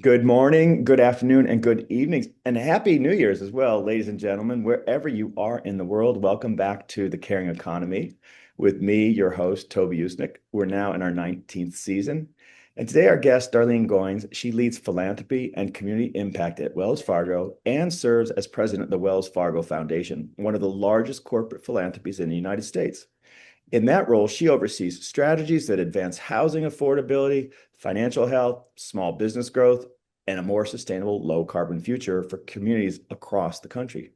Good morning, good afternoon, and good evening, and happy New Year's as well, ladies and gentlemen, wherever you are in the world. Welcome back to The Caring Economy with me, your host, Toby Usnik. We're now in our 19th season. And today, our guest, Darlene Goins, she leads philanthropy and community impact at Wells Fargo and serves as president of the Wells Fargo Foundation, one of the largest corporate philanthropies in the United States. In that role, she oversees strategies that advance housing affordability, financial health, small business growth, and a more sustainable low carbon future for communities across the country.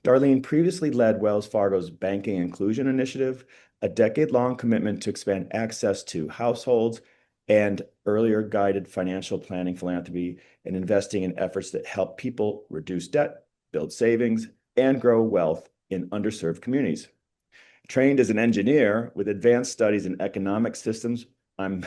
Darlene previously led Wells Fargo's Banking Inclusion Initiative, a decade-long commitment to expand access to households, and earlier guided financial planning philanthropy and investing in efforts that help people reduce debt, build savings, and grow wealth in underserved communities. Trained as an engineer with advanced studies in economic systems, I'm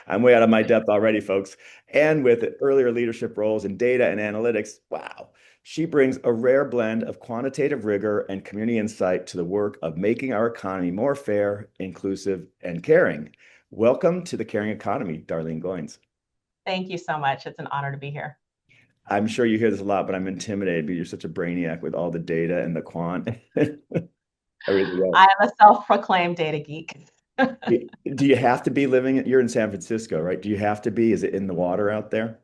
I'm way out of my depth already, folks. And with earlier leadership roles in data and analytics, wow, she brings a rare blend of quantitative rigor and community insight to the work of making our economy more fair, inclusive, and caring. Welcome to the Caring Economy, Darlene Goins. Thank you so much. It's an honor to be here. I'm sure you hear this a lot, but I'm intimidated because you're such a brainiac with all the data and the quant, everything else. I am a self-proclaimed data geek. Do you have to be living, you're in San Francisco, right? Do you have to be? Is it in the water out there?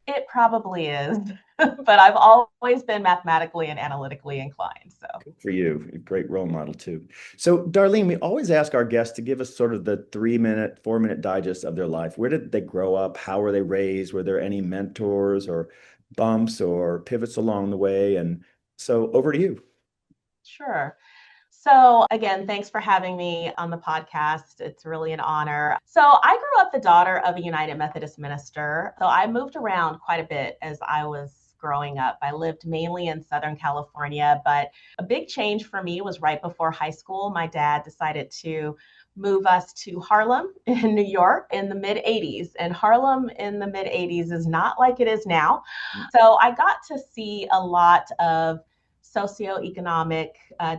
It probably is, but I've always been mathematically and analytically inclined. So Good for you. A great role model too. So, Darlene, we always ask our guests to give us sort of the 3 minute, 4 minute digest of their life. Where did they grow up? How were they raised? Were there any mentors or bumps or pivots along the way? And so over to you. sure. So again, thanks for having me on the podcast. It's really an honor. So I grew up the daughter of a United Methodist minister. So I moved around quite a bit as I was growing up. I lived mainly in Southern California, but a big change for me was right before high school. My dad decided to move us to Harlem in New York in the mid 80s. And Harlem in the mid 80s is not like it is now. So I got to see a lot of socioeconomic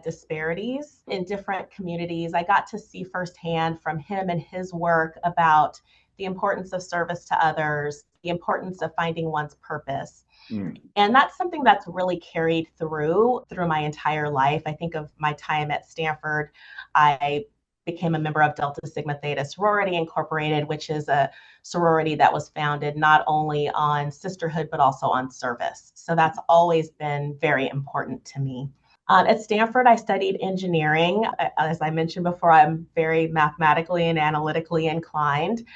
disparities in different communities. I got to see firsthand from him and his work about the importance of service to others, the importance of finding one's purpose. Mm. And that's something that's really carried through my entire life. I think of my time at Stanford. I became a member of Delta Sigma Theta Sorority Incorporated, which is a sorority that was founded not only on sisterhood, but also on service. So that's always been very important to me. At Stanford, I studied engineering. As I mentioned before, I'm very mathematically and analytically inclined.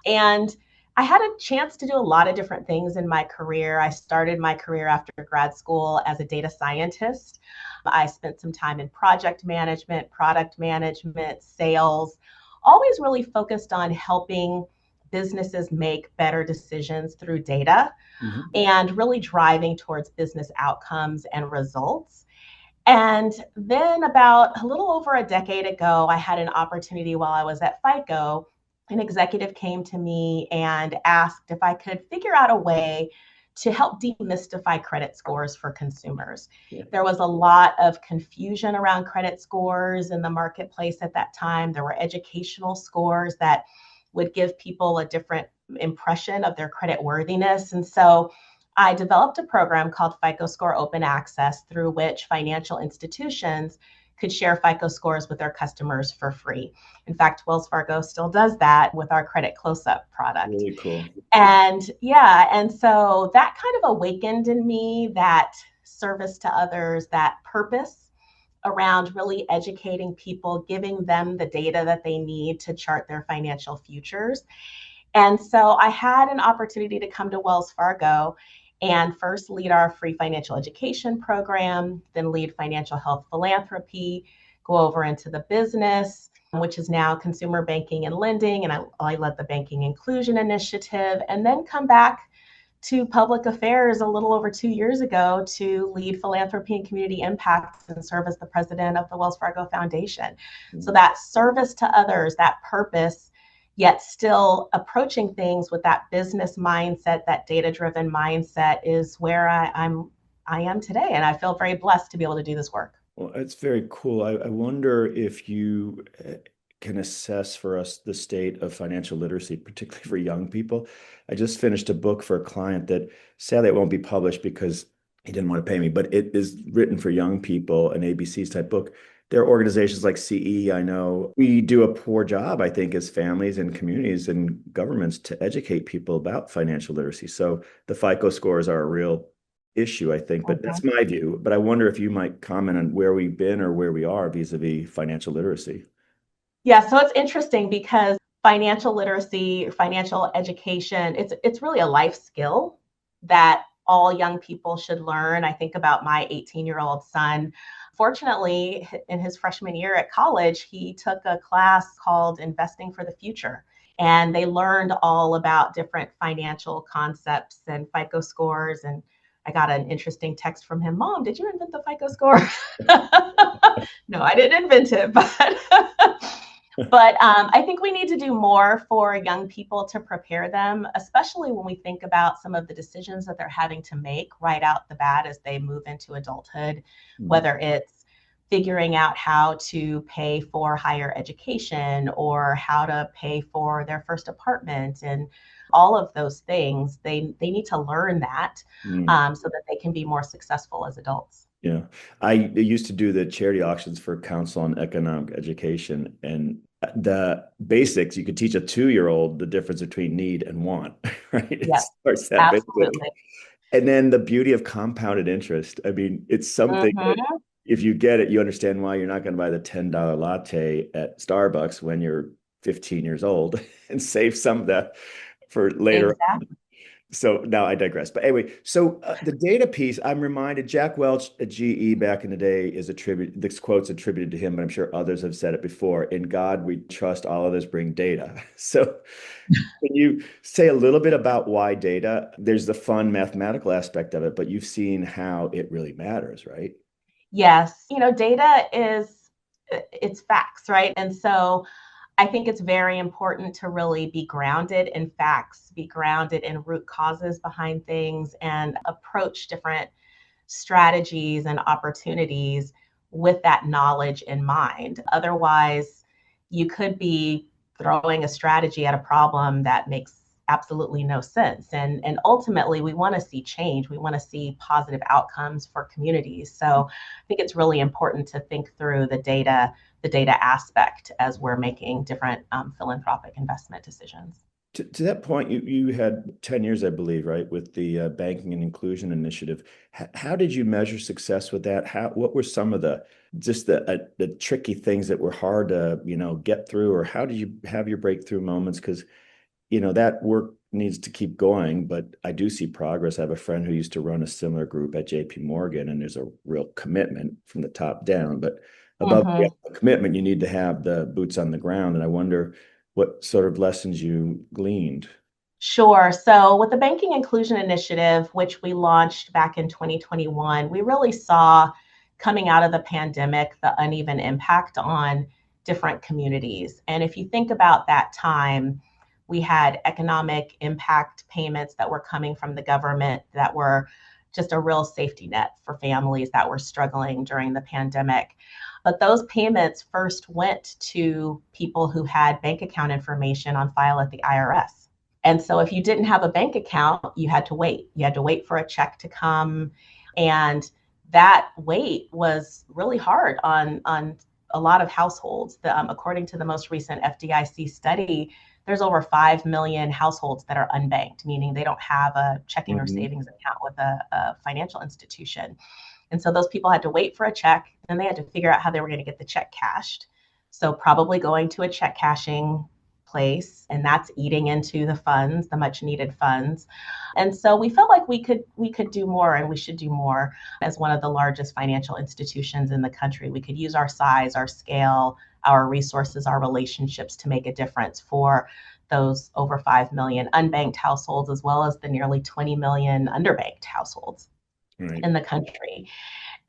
And I had a chance to do a lot of different things in my career. I started my career after grad school as a data scientist. I spent some time in project management, product management, sales, always really focused on helping businesses make better decisions through data Mhm. and really driving towards business outcomes and results. And then, about a little over a decade ago, I had an opportunity while I was at FICO. An executive came to me and asked if I could figure out a way to help demystify credit scores for consumers. Yeah. There was a lot of confusion around credit scores in the marketplace at that time. There were educational scores that would give people a different impression of their credit worthiness. And so I developed a program called FICO Score Open Access, through which financial institutions could share FICO scores with their customers for free. In fact, Wells Fargo still does that with our Credit Close-Up product. Really cool. And yeah, and so that kind of awakened in me that service to others, that purpose around really educating people, giving them the data that they need to chart their financial futures. And so I had an opportunity to come to Wells Fargo and first lead our free financial education program, then lead financial health philanthropy, go over into the business, which is now consumer banking and lending. And I led the banking inclusion initiative, and then come back to public affairs a little over 2 years ago to lead philanthropy and community impact and serve as the president of the Wells Fargo Foundation. So that service to others, that purpose, yet still approaching things with that business mindset, that data-driven mindset, is where I am today. And I feel very blessed to be able to do this work. Well, it's very cool. I wonder if you can assess for us the state of financial literacy, particularly for young people. I just finished a book for a client that sadly it won't be published because he didn't want to pay me, but it is written for young people, an ABCs type book. There are organizations like CE. I know we do a poor job, I think, as families and communities and governments to educate people about financial literacy. So the FICO scores are a real issue, I think, but that's Mhm. my view. But I wonder if you might comment on where we've been or where we are vis-a-vis financial literacy. Yeah, so it's interesting because financial literacy, financial education, it's really a life skill that all young people should learn. I think about my 18-year-old son. Fortunately, in his freshman year at college, he took a class called Investing for the Future. And they learned all about different financial concepts and FICO scores. And I got an interesting text from him, Mom, did you invent the FICO score? No, I didn't invent it, but I think we need to do more for young people to prepare them, especially when we think about some of the decisions that they're having to make right out the bat as they move into adulthood, Mm, whether it's figuring out how to pay for higher education or how to pay for their first apartment and all of those things. They need to learn that mm. so that they can be more successful as adults. Yeah. I used to do the charity auctions for Council on Economic Education, and the basics, you could teach a 2-year-old the difference between need and want, right? It Yes, starts that basic. absolutely. And then the beauty of compounded interest. I mean, it's something that Hmm. if you get it, you understand why you're not going to buy the $10 latte at Starbucks when you're 15 years old and save some of that for later. Exactly. So now I digress. But anyway, so the data piece, I'm reminded Jack Welch at GE back in the day is attributed, this quote's attributed to him, but I'm sure others have said it before. In God we trust, all others bring data. So can you say a little bit about why data? There's the fun mathematical aspect of it, but you've seen how it really matters, right? Yes, data is it's facts, right? And so I think it's very important to really be grounded in facts, be grounded in root causes behind things, and approach different strategies and opportunities with that knowledge in mind. Otherwise, you could be throwing a strategy at a problem that makes absolutely no sense. And ultimately, we want to see change. We want to see positive outcomes for communities. So I think it's really important to think through the data aspect as we're making different philanthropic investment decisions. To that point, you had 10 years, I believe, right, with the Banking and Inclusion Initiative. How did you measure success with that? What were some of the tricky things that were hard to, get through, or how did you have your breakthrough moments? Because, that work needs to keep going, but I do see progress. I have a friend who used to run a similar group at JP Morgan, and there's a real commitment from the top down, but above the Mhm. commitment, you need to have the boots on the ground. And I wonder what sort of lessons you gleaned. Sure. So, with the Banking Inclusion Initiative, which we launched back in 2021, we really saw coming out of the pandemic the uneven impact on different communities. And if you think about that time, we had economic impact payments that were coming from the government that were just a real safety net for families that were struggling during the pandemic. But those payments first went to people who had bank account information on file at the IRS. And so if you didn't have a bank account, you had to wait. You had to wait for a check to come. And that wait was really hard on a lot of households. According to the most recent FDIC study, there's over 5 million households that are unbanked, meaning they don't have a checking or Mhm. savings account with a financial institution. And so those people had to wait for a check, and they had to figure out how they were going to get the check cashed. So probably going to a check cashing place, and that's eating into the funds, the much needed funds. And so we felt like we could do more, and we should do more as one of the largest financial institutions in the country. We could use our size, our scale, our resources, our relationships to make a difference for those over 5 million unbanked households, as well as the nearly 20 million underbanked households Right. in the country.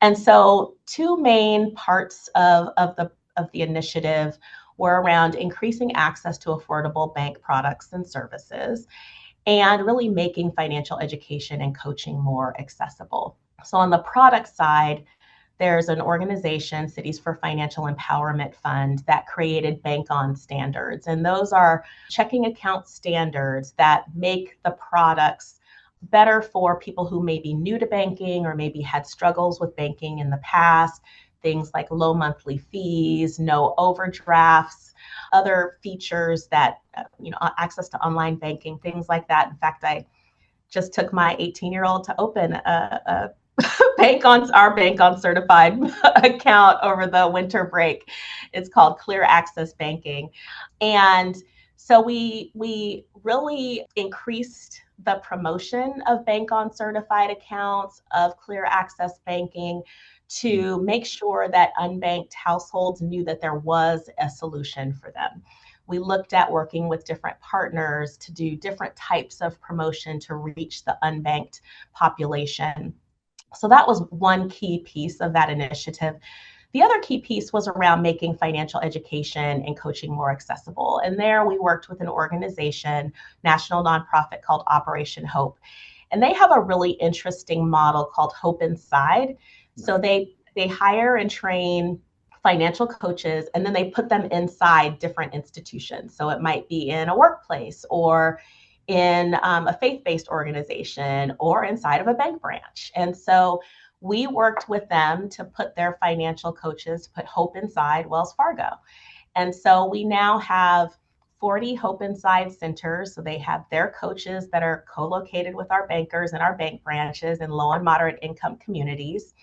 And so two main parts of the initiative were around increasing access to affordable bank products and services and really making financial education and coaching more accessible. So on the product side, there's an organization, Cities for Financial Empowerment Fund, that created bank on standards. And those are checking account standards that make the products better for people who may be new to banking or maybe had struggles with banking in the past. Things like low monthly fees, no overdrafts, other features that, access to online banking, things like that. In fact, I just took my 18-year-old to open a our bank on certified account over the winter break. It's called Clear Access Banking. And so we really increased the promotion of bank on certified accounts, of clear access banking, to make sure that unbanked households knew that there was a solution for them. We looked at working with different partners to do different types of promotion to reach the unbanked population. So that was one key piece of that initiative. The other key piece was around making financial education and coaching more accessible. And there we worked with an organization, national nonprofit called Operation Hope. And they have a really interesting model called Hope Inside. So they hire and train financial coaches, and then they put them inside different institutions. So it might be in a workplace, or in a faith-based organization, or inside of a bank branch. And so we worked with them to put their financial coaches, put Hope inside Wells Fargo. And so we now have 40 Hope Inside centers. So they have their coaches that are co-located with our bankers and our bank branches in low and moderate income communities.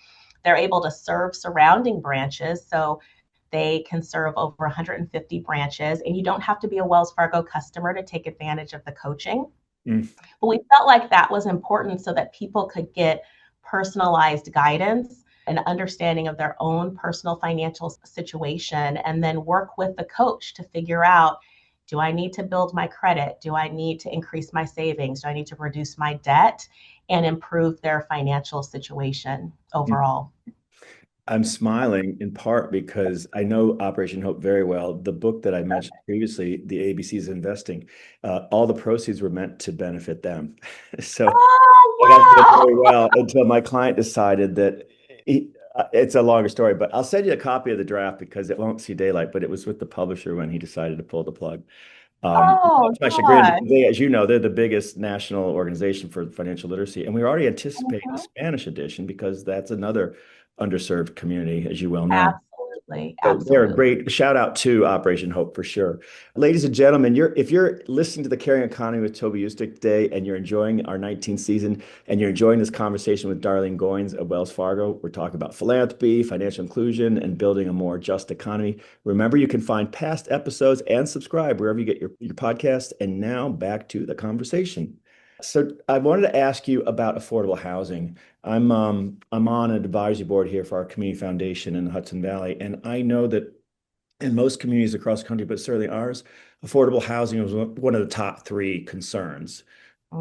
They're able to serve surrounding branches. So they can serve over 150 branches, and you don't have to be a Wells Fargo customer to take advantage of the coaching. But we felt like that was important so that people could get personalized guidance and understanding of their own personal financial situation, and then work with the coach to figure out, do I need to build my credit? Do I need to increase my savings? Do I need to reduce my debt and improve their financial situation overall? I'm smiling in part because I know Operation Hope very well. The book that I mentioned previously, The ABCs of Investing, all the proceeds were meant to benefit them. So I got to know very well until my client decided that it's a longer story, but I'll send you a copy of the draft because it won't see daylight, but it was with the publisher when he decided to pull the plug. Oh, That's my chagrin. God. They, as you know, they're the biggest national organization for financial literacy, and we're already anticipating the Mhm. Spanish edition because that's another underserved community, as you well know. Absolutely. So they're a Absolutely. great shout out to Operation Hope for sure. Ladies and gentlemen, if you're listening to the Caring Economy with Toby Usnik today and you're enjoying our 19th season and you're enjoying this conversation with Darlene Goins of Wells Fargo, we're talking about philanthropy, financial inclusion, and building a more just economy. Remember, you can find past episodes and subscribe wherever you get your podcasts. And now back to the conversation. So I wanted to ask you about affordable housing. I'm on an advisory board here for our community foundation in the Hudson Valley, and I know that in most communities across the country, but certainly ours, affordable housing was one of the top three concerns,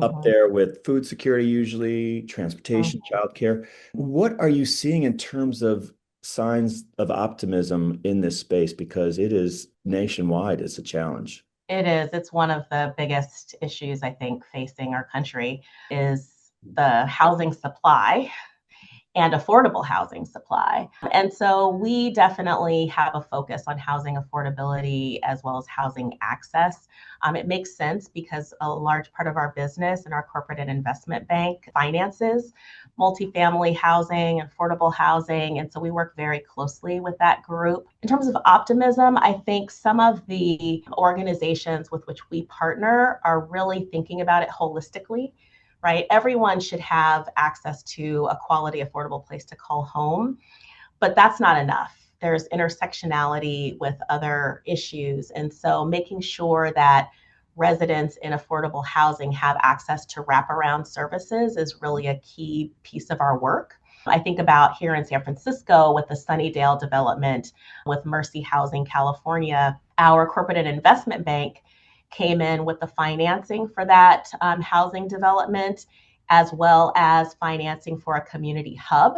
up Mhm. there with food security, usually transportation, Mhm. childcare. What are you seeing in terms of signs of optimism in this space? Because it is nationwide, it's a challenge. It is. It's one of the biggest issues I think facing our country is the housing supply and affordable housing supply. And so we definitely have a focus on housing affordability as well as housing access. It makes sense because a large part of our business and our corporate and investment bank finances multifamily housing, affordable housing. And so we work very closely with that group. In terms of optimism, I think some of the organizations with which we partner are really thinking about it holistically, right? Everyone should have access to a quality, affordable place to call home, but that's not enough. There's intersectionality with other issues. And so making sure that residents in affordable housing have access to wraparound services is really a key piece of our work. I think about here in San Francisco with the Sunnydale development with Mercy Housing California, our corporate and investment bank came in with the financing for that housing development, as well as financing for a community hub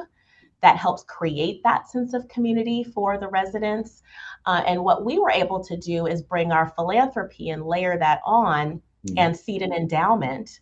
that helps create that sense of community for the residents. And what we were able to do is bring our philanthropy and layer that on and seed an endowment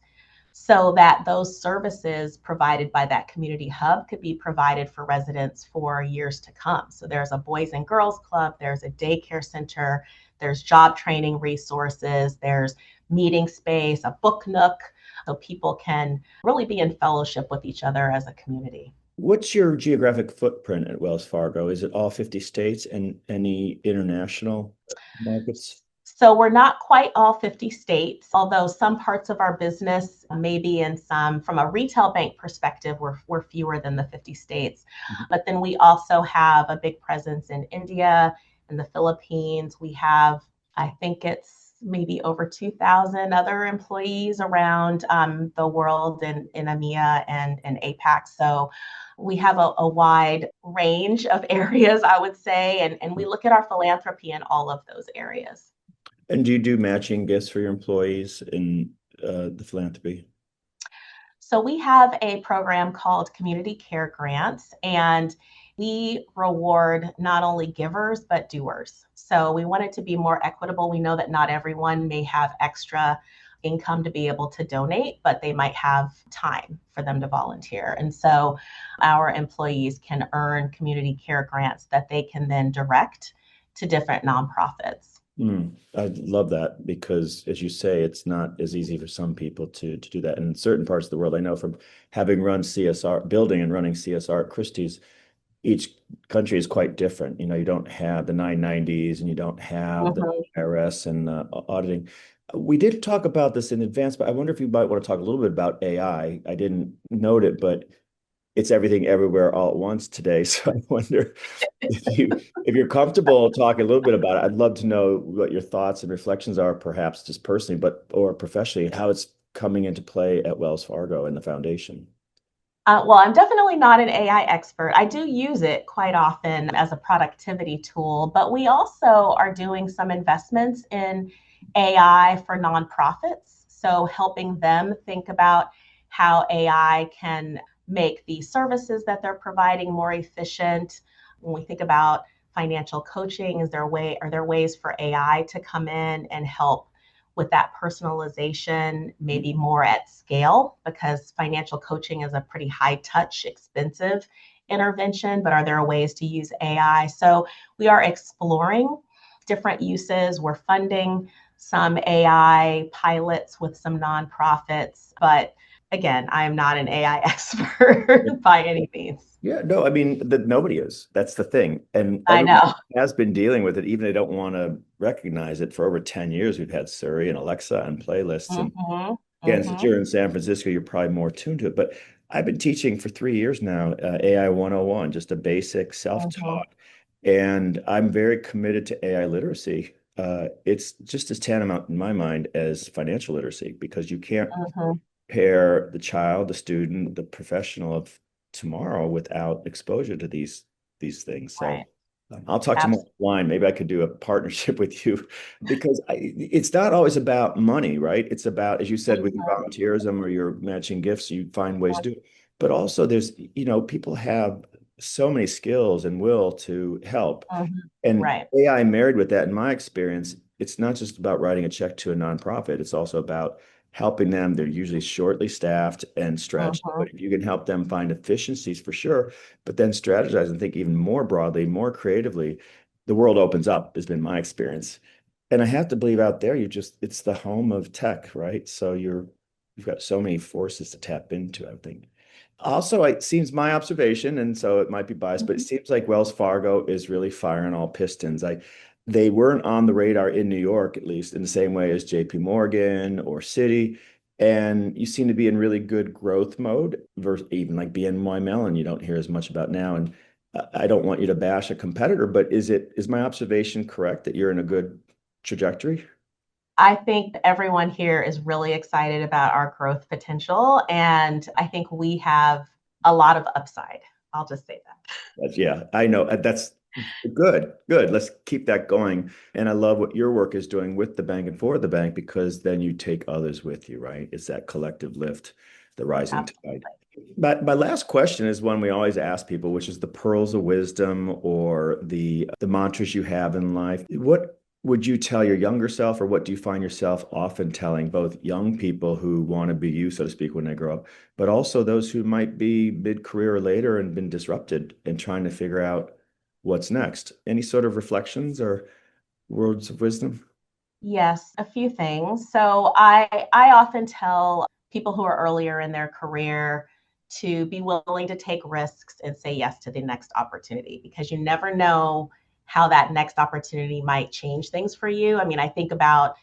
so that those services provided by that community hub could be provided for residents for years to come. So there's a Boys and Girls Club, there's a daycare center, there's job training resources, there's meeting space, a book nook, so people can really be in fellowship with each other as a community. What's your geographic footprint at Wells Fargo? Is it all 50 states and any international markets? So we're not quite all 50 states, although some parts of our business, maybe in some, from a retail bank perspective, we're fewer than the 50 states. Mhm. But then we also have a big presence in India and the Philippines. We have, I think it's maybe over 2,000 other employees around the world in EMEA and APAC. So we have a wide range of areas, I would say, and we look at our philanthropy in all of those areas. And do you do matching gifts for your employees in the philanthropy? So we have a program called Community Care Grants, and we reward not only givers, but doers. So we want it to be more equitable. We know that not everyone may have extra income to be able to donate, but they might have time for them to volunteer. And so our employees can earn community care grants that they can then direct to different nonprofits. I love that because, as you say, it's not as easy for some people to do that. And in certain parts of the world, I know from having run CSR, building and running CSR at Christie's, each country is quite different. You know, you don't have the 990s and you don't have the Mhm. IRS and auditing. We did talk about this in advance, but I wonder if you might want to talk a little bit about AI. I didn't note it, but it's everything everywhere all at once today. So I wonder if you're comfortable talking a little bit about it. I'd love to know what your thoughts and reflections are, perhaps just personally, but or professionally, how it's coming into play at Wells Fargo and the foundation. Well, I'm definitely not an AI expert. I do use it quite often as a productivity tool, but we also are doing some investments in AI for nonprofits. So, helping them think about how AI can make the services that they're providing more efficient. When we think about financial coaching, are there ways for AI to come in and help with that personalization, maybe more at scale, because financial coaching is a pretty high touch, expensive intervention, but are there ways to use AI? So we are exploring different uses. We're funding some AI pilots with some nonprofits, but again, I am not an AI expert by any means. Yeah, no, I mean that nobody is. That's the thing. And I everyone know. has been dealing with it, even they don't want to recognize it. For over 10 years, we've had Siri and Alexa and playlists. And Mm-hmm. again, since Mm-hmm. you're in San Francisco, you're probably more tuned to it. But I've been teaching for 3 years now, AI 101, just a basic Mm-hmm. self-taught. And I'm very committed to AI literacy. It's just as tantamount in my mind as financial literacy because you can't Mm-hmm. prepare the child, the student, the professional of tomorrow without exposure to these things. So Right. I'll talk to more Absolutely. line. Maybe I could do a partnership with you because it's not always about money, right? It's about, as you said, with your volunteerism or your matching gifts, you find ways to do it. But also there's, people have so many skills and will to help. Mm-hmm. And Right. AI married with that, in my experience, it's not just about writing a check to a nonprofit. It's also about helping them. They're usually shortly staffed and stretched, Mm-hmm. but if you can help them find efficiencies for sure, but then strategize and think even more broadly, more creatively, the world opens up, has been my experience. And I have to believe out there, it's the home of tech, right? So you've got so many forces to tap into, I think. Also, it seems my observation, and so it might be biased, but it Mhm. seems like Wells Fargo is really firing all pistons. They weren't on the radar in New York, at least in the same way as JP Morgan or Citi. And you seem to be in really good growth mode versus even like BNY Mellon, you don't hear as much about now. And I don't want you to bash a competitor, but is my observation correct that you're in a good trajectory? I think everyone here is really excited about our growth potential, and I think we have a lot of upside. I'll just say that. Yeah, I know. That's good. Good. Let's keep that going. And I love what your work is doing with the bank and for the bank because then you take others with you, right? It's that collective lift, the rising tide. Absolutely. My last question is one we always ask people, which is the pearls of wisdom or the mantras you have in life. would you tell your younger self, or what do you find yourself often telling both young people who want to be you, so to speak, when they grow up, but also those who might be mid-career or later and been disrupted and trying to figure out what's next? Any sort of reflections or words of wisdom? Yes, a few things. So I often tell people who are earlier in their career to be willing to take risks and say yes to the next opportunity, because you never know how that next opportunity might change things for you. I mean, I think about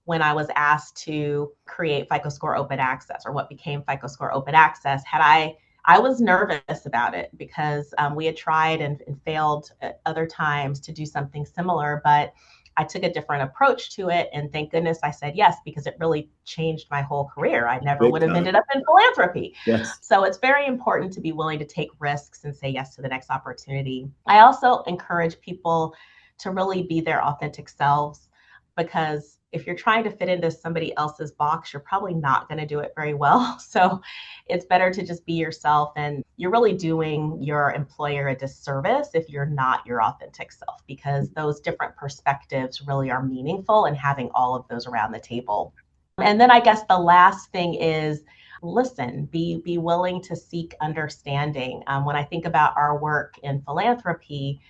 when I was asked to create FICO Score Open Access, or what became FICO Score Open Access. I was nervous about it because we had tried and failed at other times to do something similar, but I took a different approach to it. And thank goodness I said yes, because it really changed my whole career. I never Big would have time. ended up in philanthropy. Yes. So it's very important to be willing to take risks and say yes to the next opportunity. I also encourage people to really be their authentic selves, because if you're trying to fit into somebody else's box, you're probably not going to do it very well. So it's better to just be yourself. And you're really doing your employer a disservice if you're not your authentic self, because those different perspectives really are meaningful, and having all of those around the table. And then I guess the last thing is listen, be willing to seek understanding. When I think about our work in philanthropy,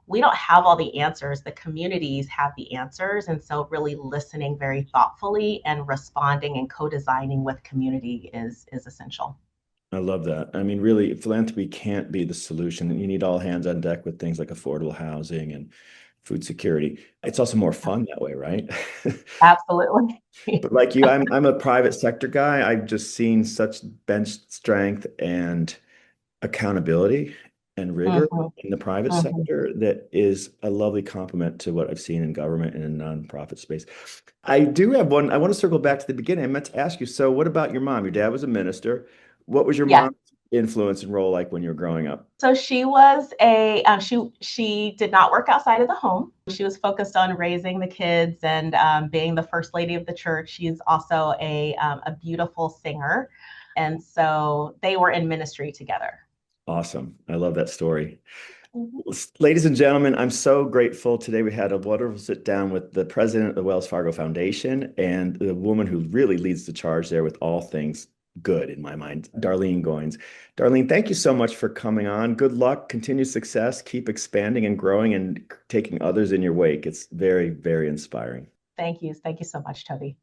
we don't have all the answers. The communities have the answers. And so really listening very thoughtfully and responding and co-designing with community is essential. I love that. I mean, really, philanthropy can't be the solution. And you need all hands on deck with things like affordable housing and food security. It's also more fun that way, right? Absolutely. But like you, I'm a private sector guy. I've just seen such bench strength and accountability and rigor Mhm, in the private mhm. sector that is a lovely complement to what I've seen in government and in nonprofit space. I do have one. I want to circle back to the beginning. I meant to ask you, so what about your mom? Your dad was a minister. What was your Yes. mom's influence and role like when you were growing up? So she was a she did not work outside of the home. She was focused on raising the kids and being the first lady of the church. She's also a beautiful singer, and so they were in ministry together. Awesome. I love that story. Mhm. Ladies and gentlemen, I'm so grateful today. We had a wonderful sit down with the president of the Wells Fargo Foundation and the woman who really leads the charge there with all things good in my mind, Darlene Goins. Darlene, thank you so much for coming on. Good luck, continued success, keep expanding and growing and taking others in your wake. It's very, very inspiring. Thank you so much, Toby.